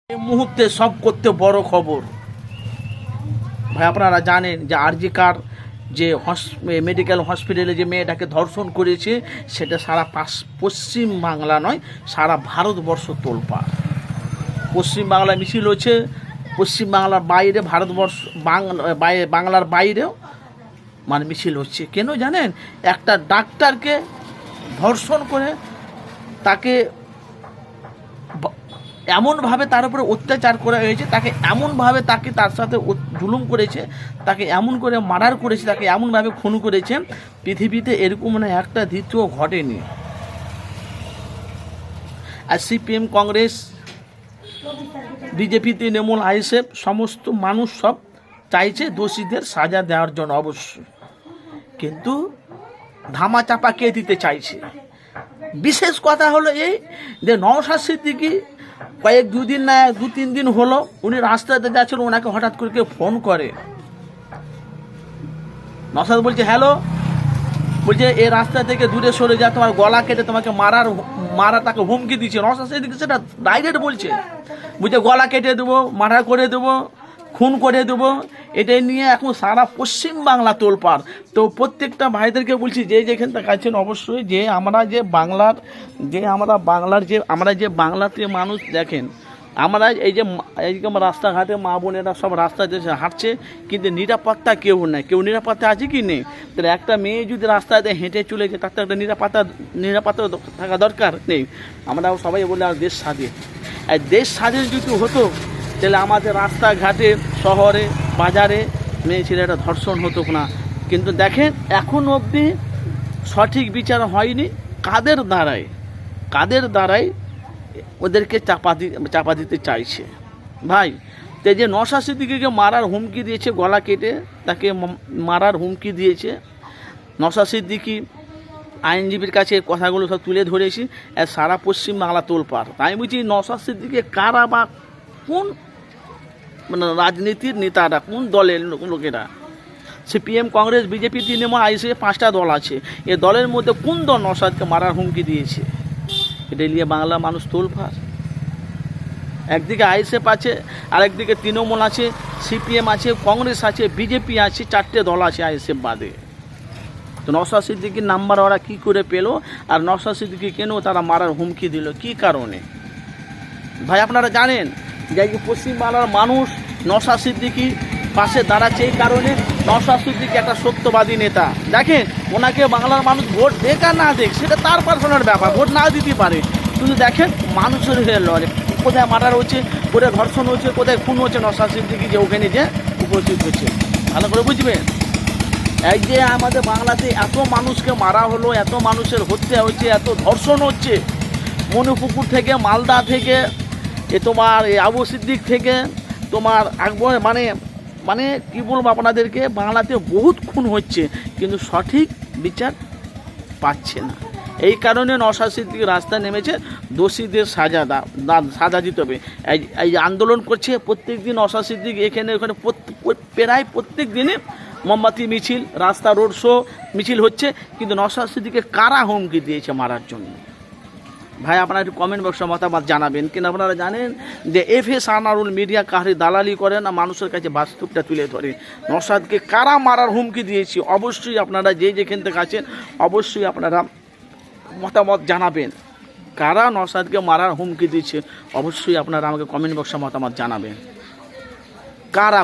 এই মুহূর্তে সব করতে বড় খবর ভাই, আপনারা জানেন যে আরজি কার যে মেডিকেল হসপিটালে যে মেয়েটাকে ধর্ষণ করেছে সেটা সারা পশ্চিম বাংলা নয়, সারা ভারতবর্ষ তোলপাড়। পশ্চিম বাংলায় মিছিল হচ্ছে, পশ্চিম বাংলার বাইরে ভারতবর্ষ বাংলার বাইরেও মানে মিছিল হচ্ছে। কেন জানেন? একটা ডাক্তারকে ধর্ষণ করে তাকে এমনভাবে তার উপরে অত্যাচার করা হয়েছে, তাকে এমনভাবে তার সাথে জুলুম করেছে, তাকে এমন করে মার্ডার করেছে, তাকে এমনভাবে খুন করেছে, পৃথিবীতে এরকম মানে একটা দ্বিতীয় ঘটেনি। আর CPM, Congress, BJP, Trinamool, ISF সমস্ত মানুষ সব চাইছে দোষীদের সাজা দেওয়ার জন্য অবশ্যই, কিন্তু ধামাচাপা কে দিতে চাইছে? বিশেষ কথা হলো এই যে নওশাদ সিদ্দিকী দু তিন দিন হলো উনি রাস্তাতে যাচ্ছেন, ওনাকে হঠাৎ করে কেউ ফোন করে। নওশাদ বলছে হ্যালো, বলছে এই রাস্তা থেকে দূরে সরে যা, তোমার গলা কেটে তোমাকে মারা তাকে হুমকি দিচ্ছে। নওশাদ সিদ্দিকী সেটা ডাইরেক্ট বলছে, বুঝছে গলা কেটে দেবো, মার্ডার করে দেবো, খুন করে দেবো। এটাই নিয়ে এখন সারা পশ্চিম বাংলা তোলপাড়। তো প্রত্যেকটা ভাইদেরকে বলছি যে যেখান থেকে আছেন অবশ্যই যে আমরা যে বাংলাতে মানুষ দেখেন, আমরা এই যে রাস্তাঘাটে মা বোনেরা সব রাস্তাতে হাঁটছে, কিন্তু নিরাপত্তা কেউ নেই। কেউ নিরাপত্তা আছে কি নেই? তাহলে একটা মেয়ে যদি রাস্তাতে হেঁটে চলে যায় তার তো একটা নিরাপত্তা থাকা দরকার নেই। আমরা সবাই বলে আর দেশ স্বাধীন, আর দেশ স্বাধীন যদি হতো তাহলে আমাদের রাস্তাঘাটে, শহরে, বাজারে মেয়ে ছেলেটা ধর্ষণ হতো না। কিন্তু দেখেন এখন অবধি সঠিক বিচার হয়নি। কাদের দ্বারাই ওদেরকে চাপা দিতে চাইছে ভাই। তো যে নওশাদ সিদ্দিকীকে মারার হুমকি দিয়েছে, গলা কেটে তাকে মারার হুমকি দিয়েছে নওশাদ সিদ্দিকী, আইনজীবীর কাছে কথাগুলো সব তুলে ধরেছি, আর সারা পশ্চিম বাংলা তোলপাড়। তাই বুঝি নওশাদ সিদ্দিকী কারা বা কোন মানে রাজনীতির নেতারা, কোন দলের লোকেরা, CPM, Congress, BJP, Trinamool, ISF 5টা দল আছে, এ দলের মধ্যে কোন দল নওশাদকে মারার হুমকি দিয়েছে? এটা নিয়ে বাংলা মানুষ তোলপাড়। একদিকে আইএসএফ আছে, আরেকদিকে তৃণমূল আছে, সিপিএম আছে, কংগ্রেস আছে, বিজেপি আছে, 4টে দল আছে আইএসএফ বাদে। তো নওশাদ সিদ্দিকীর নাম্বার ওরা কী করে পেলো, আর নওশাদ সিদ্দিকী কেন তারা মারার হুমকি দিল, কী কারণে? ভাই আপনারা জানেন যে পশ্চিমবাংলার মানুষ নওশাদ সিদ্দিকীর পাশে দাঁড়াচ্ছে এই কারণে। নওশাদ সিদ্দিকী একটা সত্যবাদী নেতা। দেখেন, ওনাকে বাংলার মানুষ ভোট দেখ আর না দেখ সেটা তার পার্সোনাল ব্যাপার, ভোট না দিতে পারে, কিন্তু দেখেন মানুষের হয়ে লড়ে। কোথায় মার্ডার হচ্ছে, কোথায় ধর্ষণ হচ্ছে, কোথায় খুন হচ্ছে, নওশাদ সিদ্দিকী যে ওখানে যে উপস্থিত হচ্ছে। ভালো করে বুঝবেন, এই যে আমাদের বাংলাতে এত মানুষকে মারা হলো, এত মানুষের হত্যা হচ্ছে, এত ধর্ষণ হচ্ছে, মনুপুকুর থেকে, মালদা থেকে, তোমার আবু সিদ্দিক থেকে, তোমার আকবর, মানে কি বলবো আপনাদেরকে, বাংলাতে বহুত খুন হচ্ছে, কিন্তু সঠিক বিচার পাচ্ছে না। এই কারণে নওশাদ সিদ্দিকী রাস্তায় নেমেছে, দোষীদের সাজা দিতে হবে। এই আন্দোলন করছে প্রত্যেক দিন নওশাদ সিদ্দিকী, এখানে ওখানে প্রায় প্রত্যেক দিনে মোমবাতি মিছিল, রাস্তা রোড শো মিছিল হচ্ছে, কিন্তু নওশাদ সিদ্দিকীকে কারা হুমকি দিয়েছে মারার জন্য? ভাই আপনারা একটু কমেন্ট বক্সে মতামত জানাবেন। কিন্তু আপনারা জানেন যে এফএস আনারুল মিডিয়া কাহারি দালালি করে না, মানুষের কাছে বাস্তবটা তুলে ধরে। নওশাদকে কারা মারার হুমকি দিয়েছে অবশ্যই আপনারা যে যেখান থেকে আছেন অবশ্যই আপনারা মতামত জানাবেন। কারা নওশাদকে মারার হুমকি দিয়েছে অবশ্যই আপনারা আমাকে কমেন্ট বক্সে মতামত জানাবেন। কারা